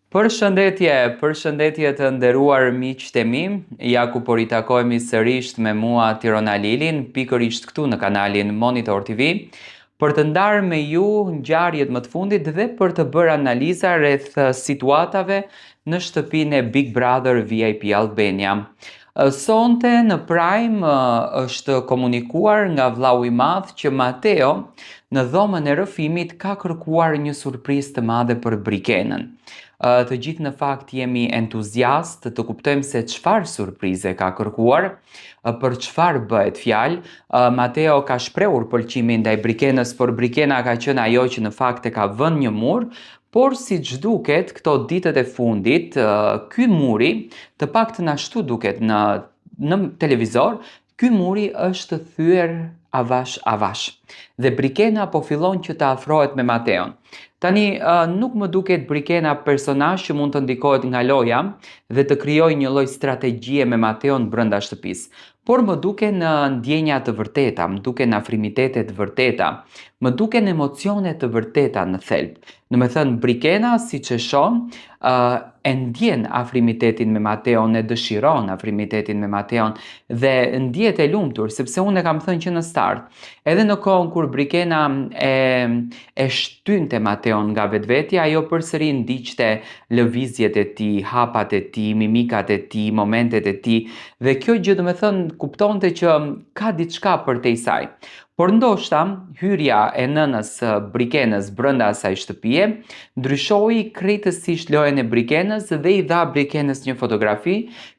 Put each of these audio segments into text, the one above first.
Përshëndetje të nderuar miqtë e mi, ja ku po ritakohemi sërish me mua Tirona Lilin, pikërisht këtu në kanalin Monitor TV, për të ndarë me ju ngjarjet më të fundit dhe për të bërë analiza rreth situatave në shtëpinë e Big Brother VIP Albania. Sonte në Prime është komunikuar nga vllau i madh që Mateo në dhomën e rrëfimit ka kërkuar një surprizë të madhe për Brikenën. Të gjithë në fakt jemi entuziast të kuptojmë se çfarë surprize ka kërkuar, për çfarë bëhet fjalë. Mateo ka shprehur pëlqimin ndaj Brikenës, por Brikena ka qenë ajo që në fakt e ka vënë një mur, por siç duket këto ditët e fundit, ky muri, të paktën ashtu duket në televizor, ky muri është thyer avash avash. Dhe Brikena po fillon që të afrohet me Mateon. Tani nuk më duket Brikena personazh që mund të ndikohet nga loja dhe të krijojë një lloj strategjie me Mateon brenda shtëpisë, por më duken ndjenja të vërteta, më duken afrimitete të vërteta, më duken emocione të vërteta në thelb. Domethënë Brikena, siç e shoh, e ndjen afrimitetin me Mateon, e dëshiron afrimitetin me Mateon dhe ndihet e lumtur sepse unë e kam thënë që në start, edhe në kohën kur Brikena e shtynte Mateon nga vetvetja, ajo përsëri ndiqte lëvizjet e tij, hapat e tij, mimikat e tij, momentet e tij dhe kjo gjë domethënë kuptonte që ka diçka përtej saj. Por ndoshta hyrja e nënës së Brikenës brenda asaj shtëpie ndryshoi krejtësisht lojën e Brikenës dhe i dha Brikenës një fotografi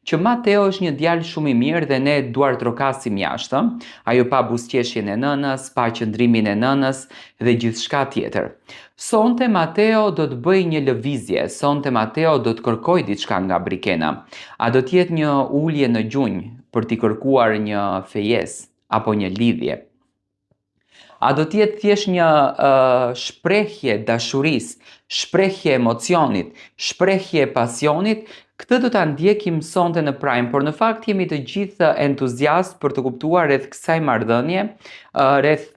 që Mateo është një djalë shumë i mirë dhe ne duart trokasim jashtë. Ajo pa buzëqeshjen e nënës, pa qëndrimin e nënës dhe gjithçka tjetër. Sonte Mateo do të bëjë një lëvizje, sonte Mateo do të kërkojë diçka nga Brikena. A do të jetë një ulje në gjunjë për t'i kërkuar një fejesë apo një lidhje? A do të jetë thjesht një shprehje dashurisë, shprehje emocionit, shprehje pasionit? Këtë do ta ndjekim sonte në Prime, por në fakt jemi të gjithë entuziast për të kuptuar rreth kësaj marrëdhënie, rreth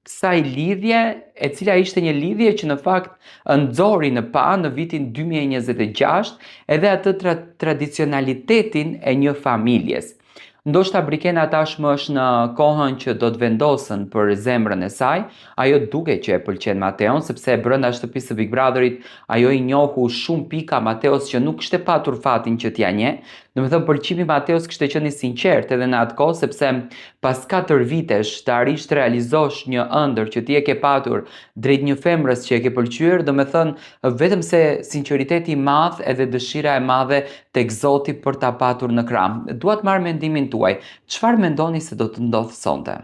kësaj lidhje, e cila ishte një lidhje që në fakt nxori në pa në vitin 2026 edhe atë tradicionalitetin e një familjes. Ndoshta Brikena tashmë është në kohën që do të vendosën për zemrën e saj. Ajo duket që e pëlqen Mateon, sepse brenda shtëpisë së Big Brotherit ajo i njohu shumë pika Mateos që nuk kishte patur fatin që t'ia njeh. Domethënë pëlqimi i Mateos kishte qenë i sinqert edhe në atë kohë, sepse pas 4 vitesh të arish të realizosh një ëndër që ti e ke patur drejt një femrës që e ke pëlqyer, domethënë vetëm se sinqeriteti i madh edhe dëshira e madhe tek Zoti për ta patur në krah. Dua të marr mendimin tuaj. Çfarë mendoni se do të ndodhë sonte?